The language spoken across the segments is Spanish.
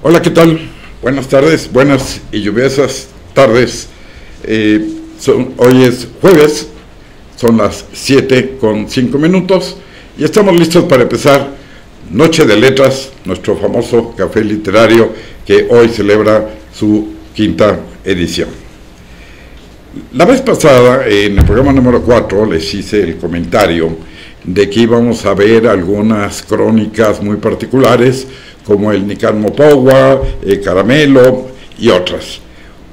Hola, ¿qué tal? Buenas tardes, buenas y lluviosas tardes. Hoy es jueves, son las 7:05 y estamos listos para empezar Noche de Letras, nuestro famoso café literario que hoy celebra su 5ª edición. La vez pasada, en el programa número 4, les hice el comentario de que íbamos a ver algunas crónicas muy particulares, como el Nican Mopogua, Caramelo y otras.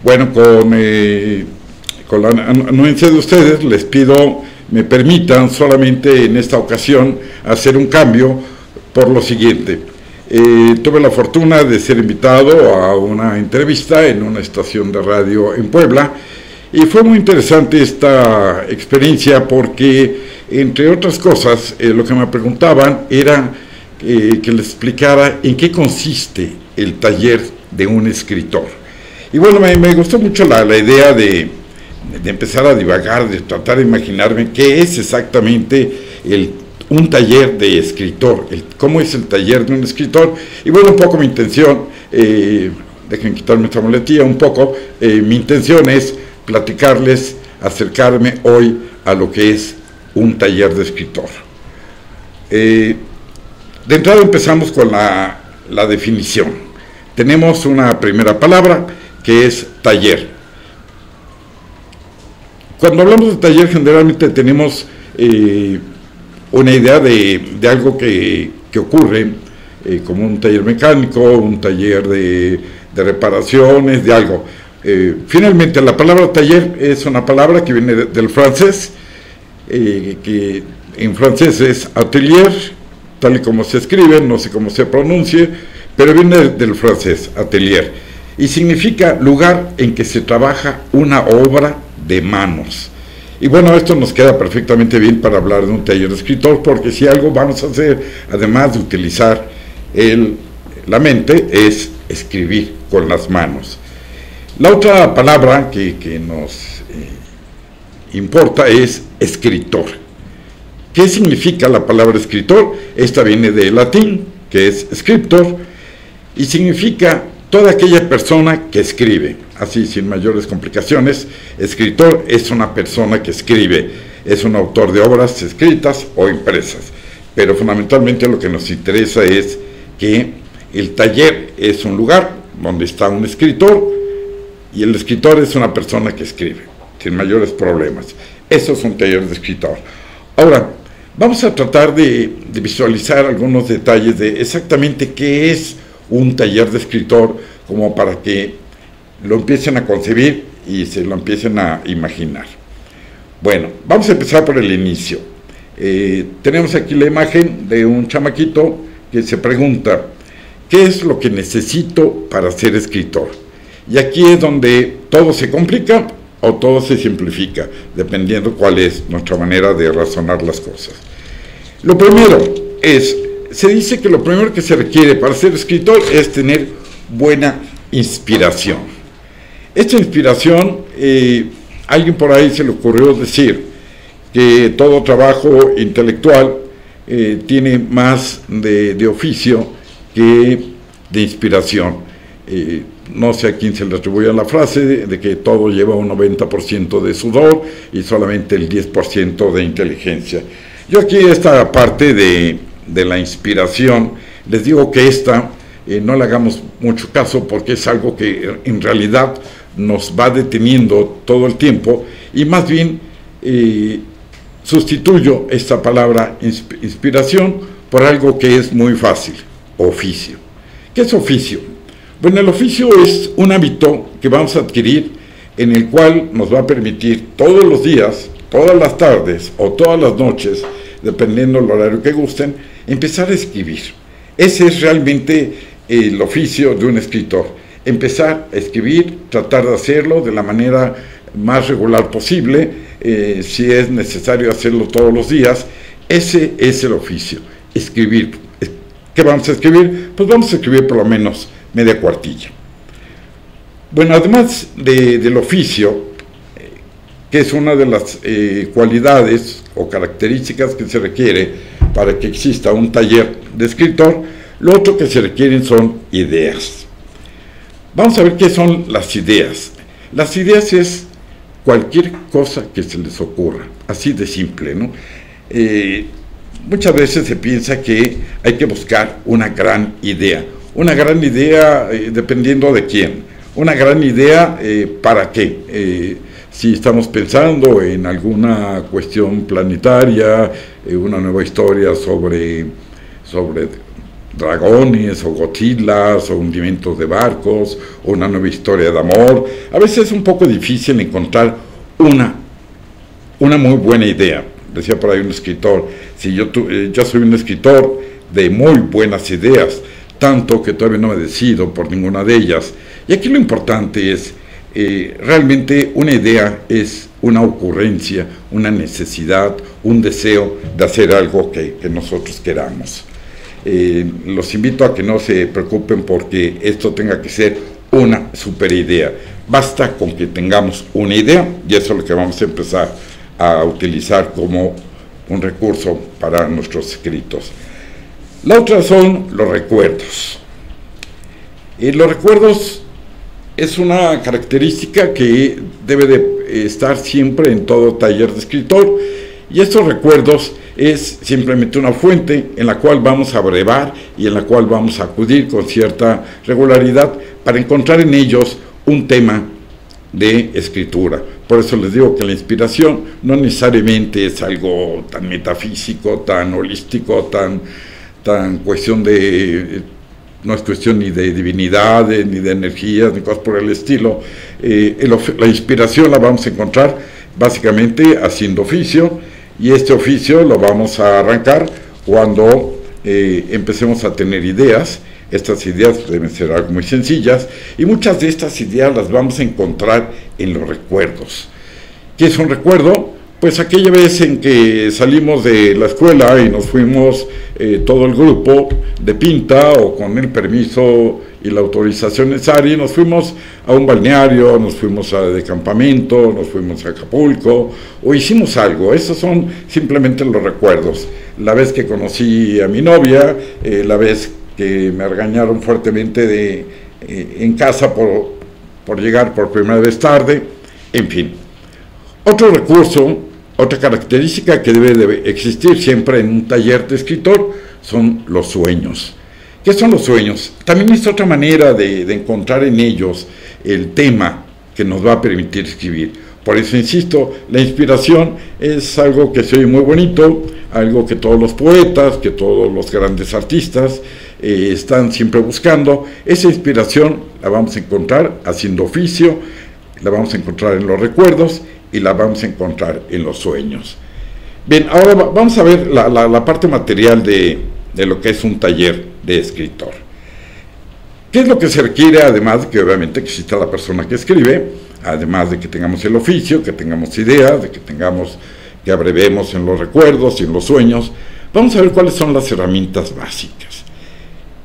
Bueno, con la anuencia de ustedes, les pido me permitan solamente en esta ocasión hacer un cambio por lo siguiente. Tuve la fortuna de ser invitado a una entrevista en una estación de radio en Puebla, y fue muy interesante esta experiencia porque, entre otras cosas, lo que me preguntaban era que les explicara en qué consiste el taller de un escritor. Y bueno, me gustó mucho la idea de empezar a divagar, de tratar de imaginarme qué es exactamente un taller de escritor, cómo es el taller de un escritor. Y bueno, un poco mi intención, dejen quitarme esta muletilla un poco, mi intención es platicarles, acercarme hoy a lo que es un taller de escritor. De entrada empezamos con la definición. Tenemos una primera palabra que es taller. Cuando hablamos de taller generalmente tenemos una idea de algo que ocurre, como un taller mecánico, un taller de reparaciones, de algo. Finalmente la palabra taller es una palabra que viene del francés, que en francés es atelier, tal y como se escribe, no sé cómo se pronuncie, pero viene del francés, atelier, y significa lugar en que se trabaja una obra de manos. Y bueno, esto nos queda perfectamente bien para hablar de un taller de escritor, porque si algo vamos a hacer, además de utilizar la mente, es escribir con las manos. La otra palabra que nos importa es escritor. ¿Qué significa la palabra escritor? Esta viene del latín, que es scriptor, y significa toda aquella persona que escribe. Así, sin mayores complicaciones, escritor es una persona que escribe, es un autor de obras escritas o impresas. Pero fundamentalmente lo que nos interesa es que el taller es un lugar donde está un escritor, y el escritor es una persona que escribe, sin mayores problemas. Eso es un taller de escritor. Ahora, vamos a tratar de visualizar algunos detalles de exactamente qué es un taller de escritor, como para que lo empiecen a concebir y se lo empiecen a imaginar. Bueno, vamos a empezar por el inicio. Tenemos aquí la imagen de un chamaquito que se pregunta, ¿qué es lo que necesito para ser escritor? Y aquí es donde todo se complica o todo se simplifica, dependiendo cuál es nuestra manera de razonar las cosas. Lo primero se dice que lo primero que se requiere para ser escritor es tener buena inspiración. Esta inspiración, alguien por ahí se le ocurrió decir que todo trabajo intelectual tiene más de oficio que de inspiración. No sé a quién se le atribuye la frase de que todo lleva un 90% de sudor y solamente el 10% de inteligencia. Yo aquí esta parte de la inspiración, les digo que no le hagamos mucho caso, porque es algo que en realidad nos va deteniendo todo el tiempo, y más bien sustituyo esta palabra inspiración por algo que es muy fácil: oficio. ¿Qué es oficio? Bueno, el oficio es un hábito que vamos a adquirir, en el cual nos va a permitir todos los días, todas las tardes o todas las noches, dependiendo del horario que gusten, empezar a escribir. Ese es realmente el oficio de un escritor. Empezar a escribir, tratar de hacerlo de la manera más regular posible, si es necesario hacerlo todos los días. Ese es el oficio, escribir. ¿Qué vamos a escribir? Pues vamos a escribir por lo menos media cuartilla. Bueno, además del oficio, que es una de las cualidades o características que se requiere para que exista un taller de escritor, lo otro que se requieren son ideas. Vamos a ver qué son las ideas. Las ideas es cualquier cosa que se les ocurra, así de simple, ¿no? Muchas veces se piensa que hay que buscar una gran idea. Una gran idea dependiendo de quién. Una gran idea ¿para qué? Si estamos pensando en alguna cuestión planetaria, una nueva historia sobre dragones o Godzillas o hundimientos de barcos o una nueva historia de amor, a veces es un poco difícil encontrar una muy buena idea. Decía por ahí un escritor, si yo soy un escritor de muy buenas ideas, tanto que todavía no me decido por ninguna de ellas. Y aquí lo importante es, realmente una idea es una ocurrencia, una necesidad, un deseo de hacer algo que nosotros queramos. Los invito a que no se preocupen porque esto tenga que ser una super idea. Basta con que tengamos una idea y eso es lo que vamos a empezar a utilizar como un recurso para nuestros escritos. La otra son los recuerdos. Los recuerdos es una característica que debe de estar siempre en todo taller de escritor, y estos recuerdos es simplemente una fuente en la cual vamos a brevar y en la cual vamos a acudir con cierta regularidad para encontrar en ellos un tema de escritura. Por eso les digo que la inspiración no necesariamente es algo tan metafísico, tan holístico, tan cuestión de... no es cuestión ni de divinidades, ni de energías, ni cosas por el estilo. La inspiración la vamos a encontrar básicamente haciendo oficio, y este oficio lo vamos a arrancar cuando empecemos a tener ideas. Estas ideas deben ser algo muy sencillas, y muchas de estas ideas las vamos a encontrar en los recuerdos. ¿Qué es un recuerdo? Pues aquella vez en que salimos de la escuela y nos fuimos todo el grupo de pinta o con el permiso y la autorización necesaria, y nos fuimos a un balneario, nos fuimos de campamento, nos fuimos a Acapulco o hicimos algo. Esos son simplemente los recuerdos. La vez que conocí a mi novia, la vez que me regañaron fuertemente en casa por llegar por primera vez tarde, en fin. Otro recurso, otra característica que debe de existir siempre en un taller de escritor son los sueños. ¿Qué son los sueños? También es otra manera de encontrar en ellos el tema que nos va a permitir escribir. Por eso insisto, la inspiración es algo que se oye muy bonito, algo que todos los poetas, que todos los grandes artistas están siempre buscando. Esa inspiración la vamos a encontrar haciendo oficio, la vamos a encontrar en los recuerdos y la vamos a encontrar en los sueños. Bien, ahora vamos a ver la parte material de lo que es un taller de escritor. ¿Qué es lo que se requiere? Además de que obviamente exista la persona que escribe, además de que tengamos el oficio, que tengamos ideas, de que abrevemos en los recuerdos y en los sueños. Vamos a ver cuáles son las herramientas básicas.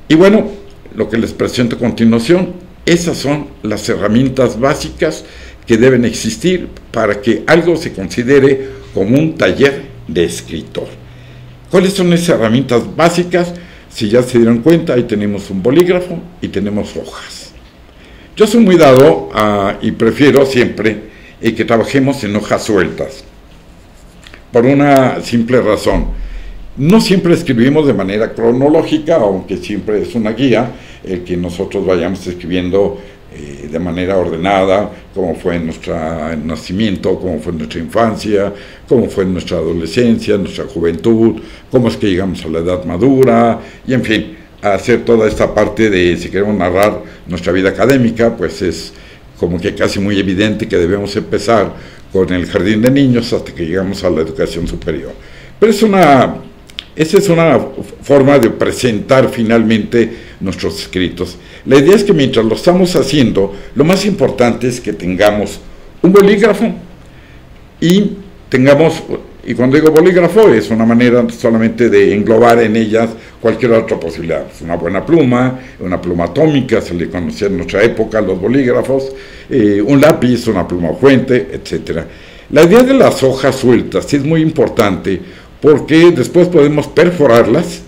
Y bueno, lo que les presento a continuación, esas son las herramientas básicas que deben existir para que algo se considere como un taller de escritor. ¿Cuáles son esas herramientas básicas? Si ya se dieron cuenta, ahí tenemos un bolígrafo y tenemos hojas. Yo soy muy dado y prefiero siempre que trabajemos en hojas sueltas, por una simple razón. No siempre escribimos de manera cronológica, aunque siempre es una guía el que nosotros vayamos escribiendo de manera ordenada, cómo fue nuestro nacimiento, cómo fue nuestra infancia, cómo fue nuestra adolescencia, nuestra juventud, cómo es que llegamos a la edad madura, y en fin, hacer toda esta parte de, si queremos narrar nuestra vida académica, pues es como que casi muy evidente que debemos empezar con el jardín de niños hasta que llegamos a la educación superior. Pero es una Esa es una forma de presentar finalmente nuestros escritos. La idea es que mientras lo estamos haciendo, lo más importante es que tengamos un bolígrafo y tengamos, y cuando digo bolígrafo es una manera solamente de englobar en ellas cualquier otra posibilidad. Una buena pluma, una pluma atómica, se le conocía en nuestra época los bolígrafos, un lápiz, una pluma fuente, etc. La idea de las hojas sueltas es muy importante porque después podemos perforarlas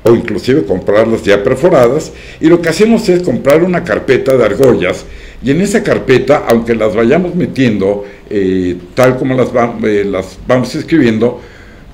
o inclusive comprarlas ya perforadas, y lo que hacemos es comprar una carpeta de argollas, y en esa carpeta, aunque las vayamos metiendo tal como las vamos escribiendo,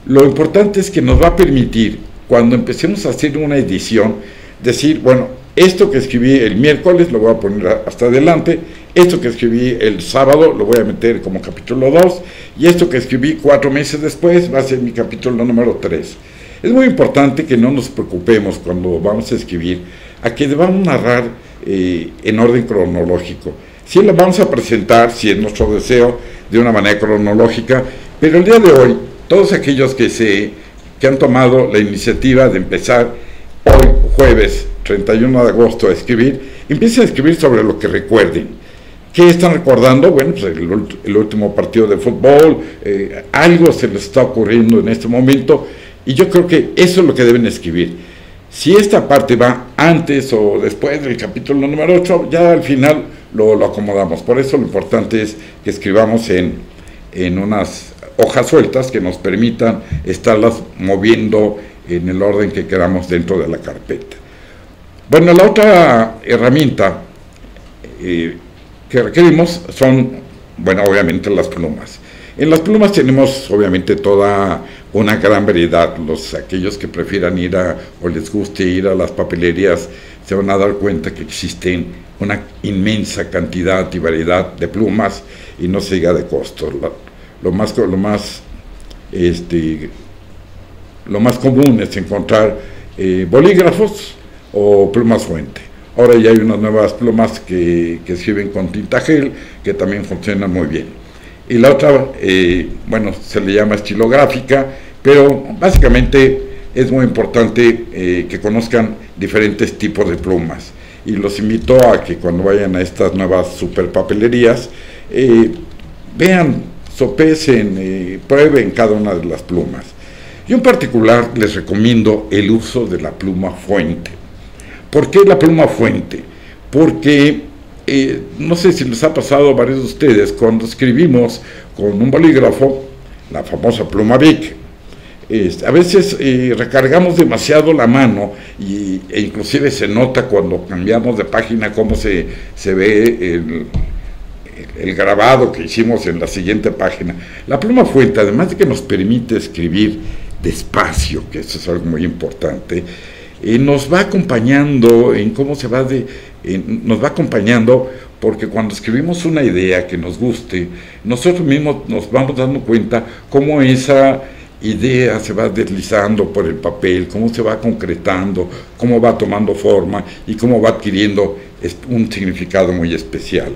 lo importante es que nos va a permitir, cuando empecemos a hacer una edición, decir, bueno, esto que escribí el miércoles lo voy a poner hasta adelante, esto que escribí el sábado lo voy a meter como capítulo 2, y esto que escribí 4 meses después va a ser mi capítulo número 3. Es muy importante que no nos preocupemos cuando vamos a escribir a que debamos narrar en orden cronológico. Sí la vamos a presentar, si es nuestro deseo, de una manera cronológica, pero el día de hoy, todos aquellos que han tomado la iniciativa de empezar hoy, jueves 31 de agosto, a escribir, empiecen a escribir sobre lo que recuerden. ¿Qué están recordando? Bueno, pues el último partido de fútbol, algo se les está ocurriendo en este momento, y yo creo que eso es lo que deben escribir. Si esta parte va antes o después del capítulo número 8, ya al final lo acomodamos. Por eso lo importante es que escribamos en unas hojas sueltas que nos permitan estarlas moviendo en el orden que queramos dentro de la carpeta. Bueno, la otra herramienta que requerimos son, bueno, obviamente las plumas. En las plumas tenemos obviamente toda una gran variedad. Aquellos que prefieran ir o les guste ir a las papelerías se van a dar cuenta que existen una inmensa cantidad y variedad de plumas, y no se diga de costos. Lo más común es encontrar bolígrafos o plumas fuente. Ahora ya hay unas nuevas plumas que escriben con tinta gel, que también funcionan muy bien. Y la otra, bueno, se le llama estilográfica, pero básicamente es muy importante que conozcan diferentes tipos de plumas. Y los invito a que cuando vayan a estas nuevas superpapelerías, vean, sopesen, prueben cada una de las plumas. Yo en particular les recomiendo el uso de la pluma fuente. ¿Por qué la pluma fuente? Porque no sé si les ha pasado a varios de ustedes, cuando escribimos con un bolígrafo, la famosa pluma Bic, a veces recargamos demasiado la mano e inclusive se nota cuando cambiamos de página cómo se ve el grabado que hicimos en la siguiente página. La pluma fuente, además de que nos permite escribir despacio, que eso es algo muy importante, nos va acompañando en cómo se va nos va acompañando, porque cuando escribimos una idea que nos guste, nosotros mismos nos vamos dando cuenta cómo esa idea se va deslizando por el papel, cómo se va concretando, cómo va tomando forma y cómo va adquiriendo un significado muy especial.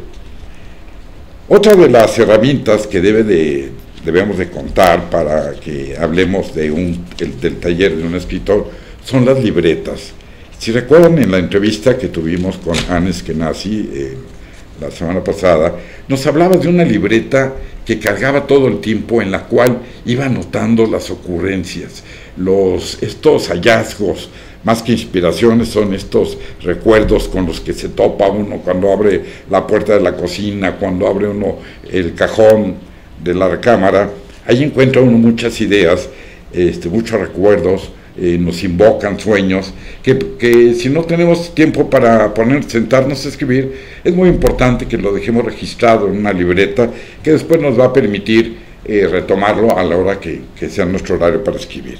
Otra de las herramientas que debemos de contar para que hablemos del taller de un escritor son las libretas. Si recuerdan, en la entrevista que tuvimos con Hannes Kenazi la semana pasada, nos hablaba de una libreta que cargaba todo el tiempo, en la cual iba anotando las ocurrencias, estos hallazgos, más que inspiraciones, son estos recuerdos con los que se topa uno cuando abre la puerta de la cocina, cuando abre uno el cajón de la recámara. Ahí encuentra uno muchas ideas, muchos recuerdos, nos invocan sueños, que si no tenemos tiempo para sentarnos a escribir, es muy importante que lo dejemos registrado en una libreta, que después nos va a permitir retomarlo a la hora que sea nuestro horario para escribir.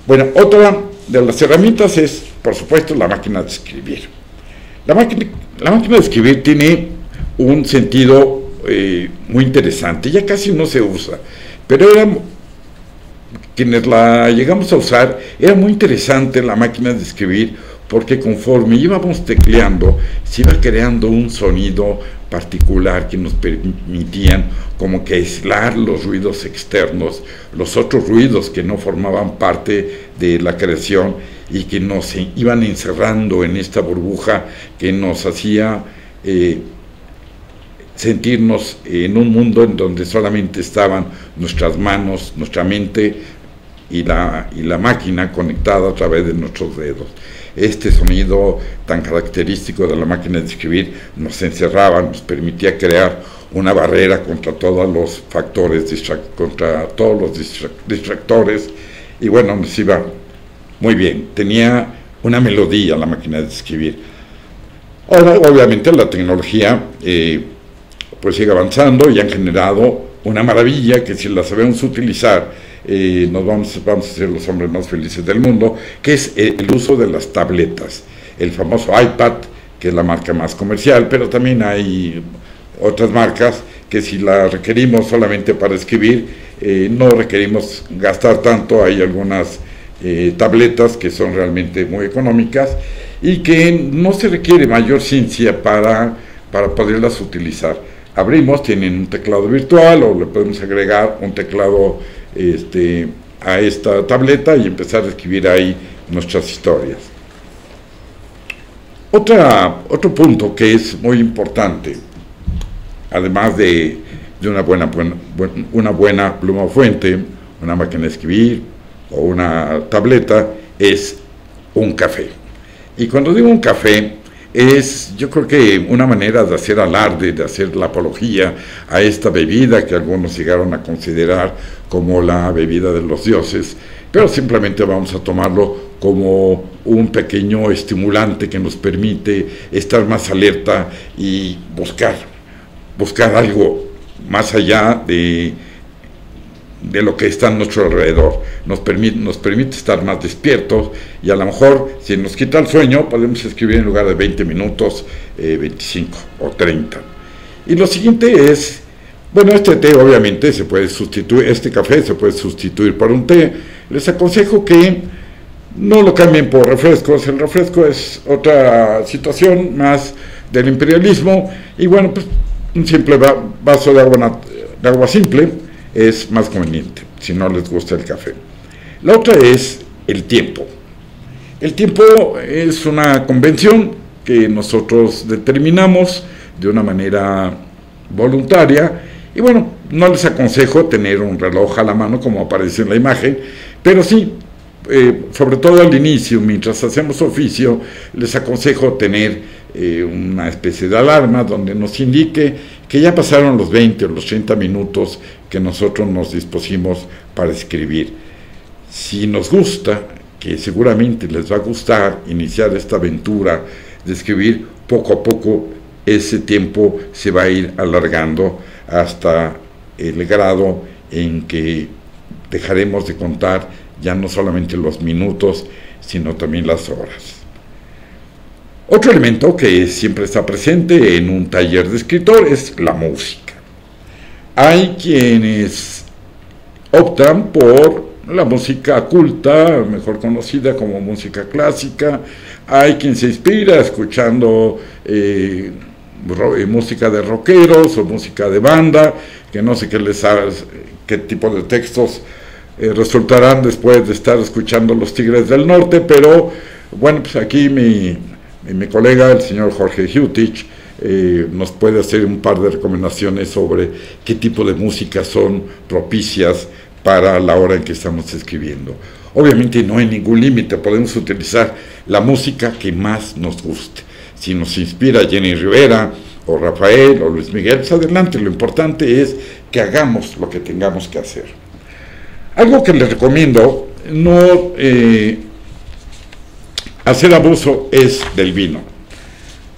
Bueno, otra de las herramientas es, por supuesto, la máquina de escribir. La máquina de escribir tiene un sentido muy interesante, ya casi no se usa, pero quienes la llegamos a usar, era muy interesante la máquina de escribir, porque conforme íbamos tecleando, se iba creando un sonido particular que nos permitían como que aislar los ruidos externos, los otros ruidos que no formaban parte de la creación y que nos iban encerrando en esta burbuja que nos hacía sentirnos en un mundo en donde solamente estaban nuestras manos, nuestra mente y la máquina conectada a través de nuestros dedos. Este sonido tan característico de la máquina de escribir nos encerraba, nos permitía crear una barrera contra todos los factores, contra todos los distractores, y bueno, nos iba muy bien. Tenía una melodía la máquina de escribir. Ahora, obviamente, la tecnología pues sigue avanzando y han generado una maravilla que, si la sabemos utilizar, nos vamos a ser los hombres más felices del mundo, que es el uso de las tabletas, el famoso iPad, que es la marca más comercial, pero también hay otras marcas que, si la requerimos solamente para escribir, no requerimos gastar tanto. Hay algunas tabletas que son realmente muy económicas y que no se requiere mayor ciencia para poderlas utilizar. Abrimos, tienen un teclado virtual, o le podemos agregar un teclado a esta tableta y empezar a escribir ahí nuestras historias. Otro punto que es muy importante, además de una buena pluma fuente, una máquina de escribir o una tableta, es un café. Y cuando digo un café, yo creo que una manera de hacer alarde, de hacer la apología a esta bebida que algunos llegaron a considerar como la bebida de los dioses, pero simplemente vamos a tomarlo como un pequeño estimulante que nos permite estar más alerta y buscar algo más allá de lo que está a nuestro alrededor. Nos permite estar más despiertos, y a lo mejor, si nos quita el sueño, podemos escribir en lugar de 20 minutos, 25 o 30. Y lo siguiente es, bueno, este té obviamente se puede sustituir, este café se puede sustituir por un té. Les aconsejo que no lo cambien por refrescos. El refresco es otra situación más del imperialismo, y bueno, pues un simple vaso de agua simple es más conveniente, si no les gusta el café. La otra es el tiempo. El tiempo es una convención que nosotros determinamos de una manera voluntaria, y bueno, no les aconsejo tener un reloj a la mano como aparece en la imagen, pero sí, sobre todo al inicio, mientras hacemos oficio, les aconsejo tener una especie de alarma donde nos indique que ya pasaron los 20 o los 30 minutos que nosotros nos dispusimos para escribir. Si nos gusta, que seguramente les va a gustar iniciar esta aventura de escribir, poco a poco ese tiempo se va a ir alargando hasta el grado en que dejaremos de contar ya no solamente los minutos, sino también las horas. Otro elemento que siempre está presente en un taller de escritor es la música. Hay quienes optan por la música culta, mejor conocida como música clásica. Hay quien se inspira escuchando música de rockeros o música de banda, que no sé qué tipo de textos resultarán después de estar escuchando Los Tigres del Norte, pero bueno, pues aquí mi colega, el señor Jorge Hutich, nos puede hacer un par de recomendaciones sobre qué tipo de música son propicias para la hora en que estamos escribiendo. Obviamente no hay ningún límite, podemos utilizar la música que más nos guste. Si nos inspira Jenny Rivera, o Rafael, o Luis Miguel, pues adelante. Lo importante es que hagamos lo que tengamos que hacer. Algo que les recomiendo, no hacer abuso, es del vino.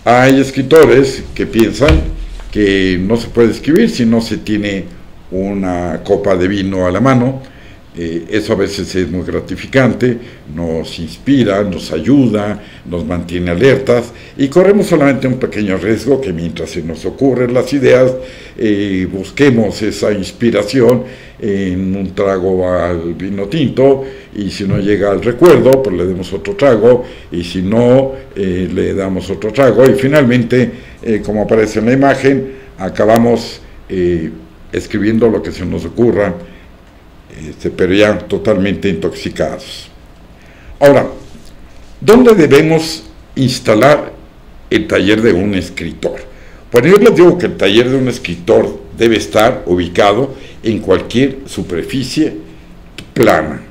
Hay escritores que piensan que no se puede escribir si no se tiene una copa de vino a la mano. Eso a veces es muy gratificante, nos inspira, nos ayuda, nos mantiene alertas, y corremos solamente un pequeño riesgo, que mientras se nos ocurren las ideas, busquemos esa inspiración en un trago al vino tinto, y si no llega al recuerdo, pues le demos otro trago, y si no, le damos otro trago, y finalmente, como aparece en la imagen, acabamos escribiendo lo que se nos ocurra, pero ya totalmente intoxicados. Ahora, ¿dónde debemos instalar el taller de un escritor? Bueno, yo les digo que el taller de un escritor debe estar ubicado en cualquier superficie plana.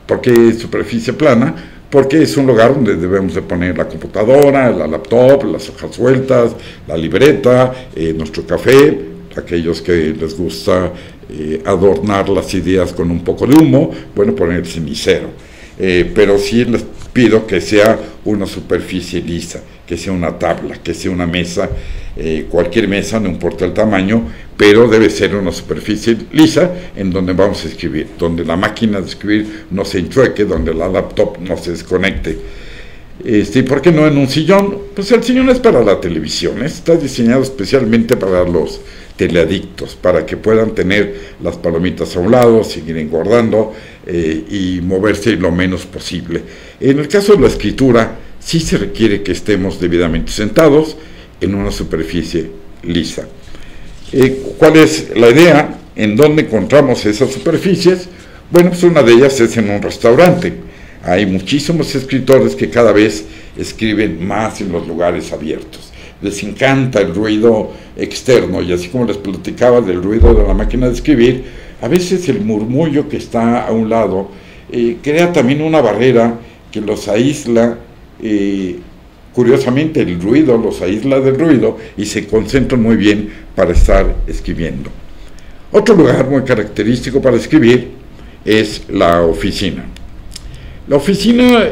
¿Por qué superficie plana? Porque es un lugar donde debemos de poner la computadora, la laptop, las hojas sueltas, la libreta, nuestro café, aquellos que les gusta adornar las ideas con un poco de humo, bueno, poner el cenicero. Pero sí les pido que sea una superficie lisa, que sea una tabla, que sea una mesa, cualquier mesa, no importa el tamaño, pero debe ser una superficie lisa en donde vamos a escribir, donde la máquina de escribir no se enchueque, donde la laptop no se desconecte. ¿Por qué no en un sillón? Pues el sillón es para la televisión, está diseñado especialmente para los teleadictos, para que puedan tener las palomitas a un lado, seguir engordando y moverse lo menos posible. En el caso de la escritura, sí se requiere que estemos debidamente sentados en una superficie lisa. ¿Cuál es la idea? ¿En dónde encontramos esas superficies? Bueno, pues una de ellas es en un restaurante. Hay muchísimos escritores que cada vez escriben más en los lugares abiertos. Les encanta el ruido externo, y así como les platicaba del ruido de la máquina de escribir, a veces el murmullo que está a un lado crea también una barrera que los aísla. Curiosamente el ruido los aísla del ruido y se concentran muy bien para estar escribiendo. Otro lugar muy característico para escribir es la oficina. La oficina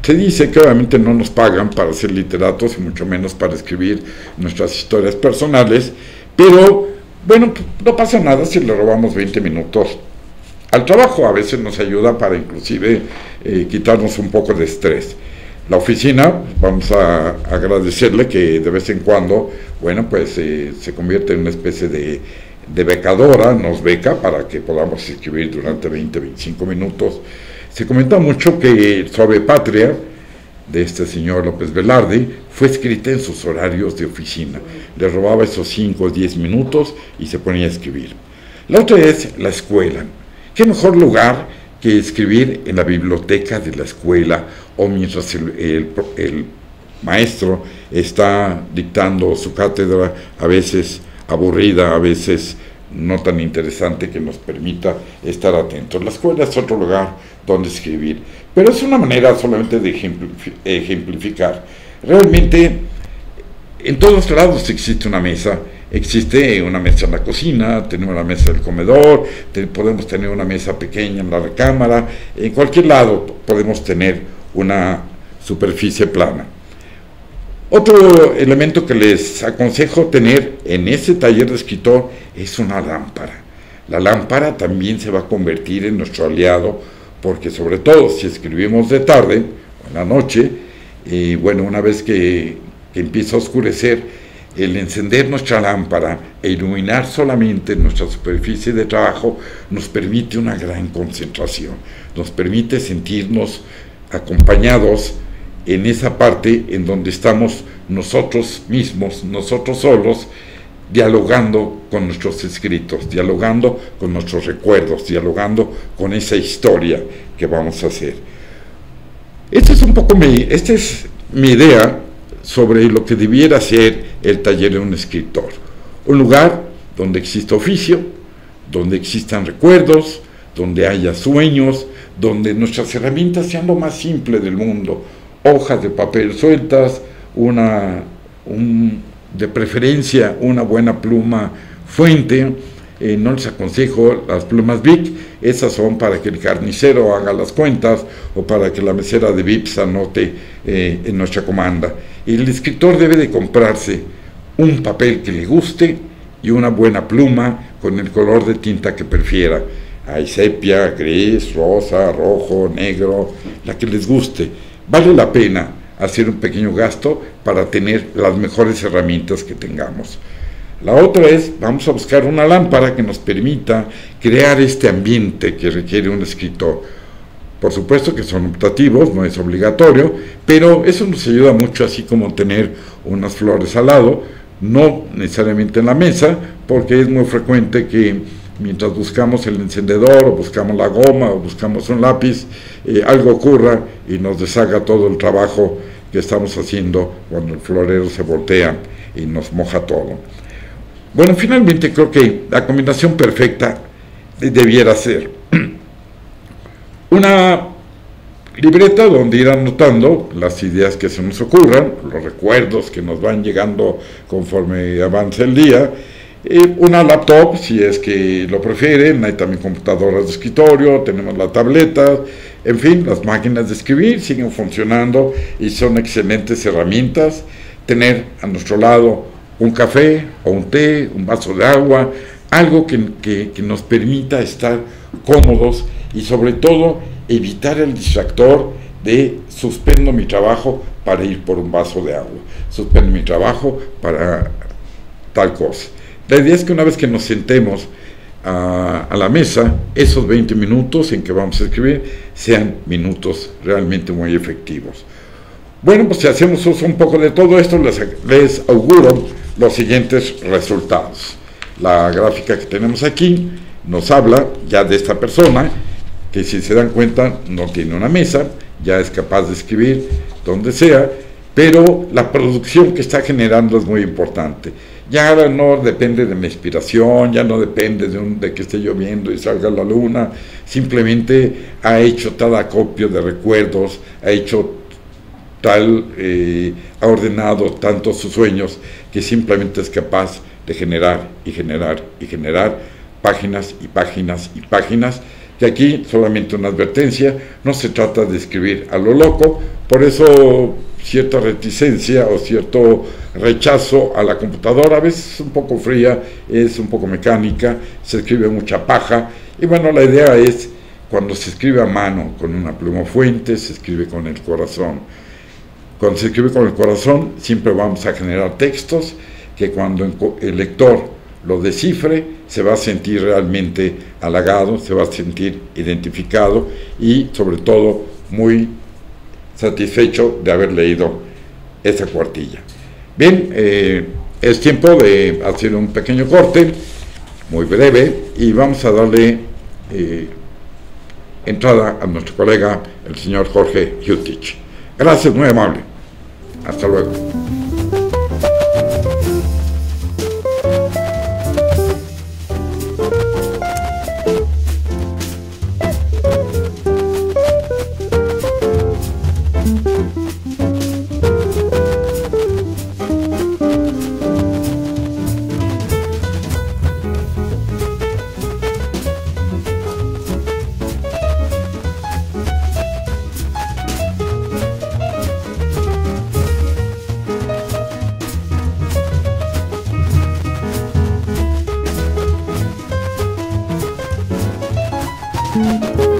se dice que obviamente no nos pagan para ser literatos y mucho menos para escribir nuestras historias personales, pero bueno, no pasa nada si le robamos 20 minutos al trabajo. A veces nos ayuda para inclusive quitarnos un poco de estrés. La oficina, vamos a agradecerle que de vez en cuando, bueno, pues se convierte en una especie de becadora, nos beca para que podamos escribir durante 20-25 minutos. Se comenta mucho que Suave Patria, de este señor López Velarde, fue escrita en sus horarios de oficina. Le robaba esos 5 o 10 minutos y se ponía a escribir. La otra es la escuela. ¿Qué mejor lugar que escribir en la biblioteca de la escuela o mientras el maestro está dictando su cátedra, a veces aburrida, a veces no tan interesante, que nos permita estar atentos? La escuela es otro lugar donde escribir, pero es una manera solamente de ejemplificar. Realmente en todos lados existe una mesa. Existe una mesa en la cocina, tenemos la mesa del comedor, podemos tener una mesa pequeña en la recámara, en cualquier lado podemos tener una superficie plana. Otro elemento que les aconsejo tener en ese taller de escritor es una lámpara. La lámpara también se va a convertir en nuestro aliado, porque sobre todo si escribimos de tarde o en la noche, bueno, una vez que empieza a oscurecer, el encender nuestra lámpara e iluminar solamente nuestra superficie de trabajo nos permite una gran concentración, nos permite sentirnos acompañados en esa parte en donde estamos nosotros mismos, nosotros solos, dialogando con nuestros escritos, dialogando con nuestros recuerdos, dialogando con esa historia que vamos a hacer. Esta es mi idea sobre lo que debiera ser el taller de un escritor. Un lugar donde exista oficio, donde existan recuerdos, donde haya sueños, donde nuestras herramientas sean lo más simple del mundo. Hojas de papel sueltas, de preferencia una buena pluma fuente. No les aconsejo las plumas Bic, esas son para que el carnicero haga las cuentas o para que la mesera de Vips anote en nuestra comanda. El escritor debe de comprarse un papel que le guste y una buena pluma con el color de tinta que prefiera. Hay sepia, gris, rosa, rojo, negro, la que les guste. Vale la pena hacer un pequeño gasto para tener las mejores herramientas que tengamos. La otra es, vamos a buscar una lámpara que nos permita crear este ambiente que requiere un escritor. Por supuesto que son optativos, no es obligatorio, pero eso nos ayuda mucho, así como tener unas flores al lado, no necesariamente en la mesa, porque es muy frecuente que mientras buscamos el encendedor o buscamos la goma o buscamos un lápiz, algo ocurra y nos deshaga todo el trabajo que estamos haciendo cuando el florero se voltea y nos moja todo. Bueno, finalmente creo que la combinación perfecta debiera ser una libreta donde ir anotando las ideas que se nos ocurran, los recuerdos que nos van llegando conforme avanza el día, una laptop si es que lo prefieren, hay también computadoras de escritorio, tenemos la tableta, en fin, las máquinas de escribir siguen funcionando y son excelentes herramientas. Tener a nuestro lado un café o un té, un vaso de agua, algo que nos permita estar cómodos y sobre todo evitar el distractor de suspendo mi trabajo para ir por un vaso de agua, suspendo mi trabajo para tal cosa. La idea es que una vez que nos sentemos a la mesa, esos 20 minutos en que vamos a escribir sean minutos realmente muy efectivos. Bueno, pues si hacemos uso un poco de todo esto, les auguro los siguientes resultados. La gráfica que tenemos aquí nos habla ya de esta persona, que si se dan cuenta no tiene una mesa, ya es capaz de escribir donde sea, pero la producción que está generando es muy importante. Ya no depende de mi inspiración, ya no depende de que esté lloviendo y salga la luna, simplemente ha hecho tal acopio de recuerdos, ha hecho ha ordenado tantos sus sueños que simplemente es capaz de generar y generar y generar páginas y páginas y páginas. Que aquí solamente una advertencia, no se trata de escribir a lo loco, por eso cierta reticencia o cierto rechazo a la computadora, a veces es un poco fría, es un poco mecánica, se escribe mucha paja, y bueno, la idea es cuando se escribe a mano con una pluma fuente, se escribe con el corazón. Cuando se escribe con el corazón, siempre vamos a generar textos que cuando el lector lo descifre, se va a sentir realmente halagado, se va a sentir identificado y sobre todo muy satisfecho de haber leído esa cuartilla. Bien, es tiempo de hacer un pequeño corte, muy breve, y vamos a darle entrada a nuestro colega, el señor Jorge Jutich. Gracias, muy amable. Hasta luego. Thank you.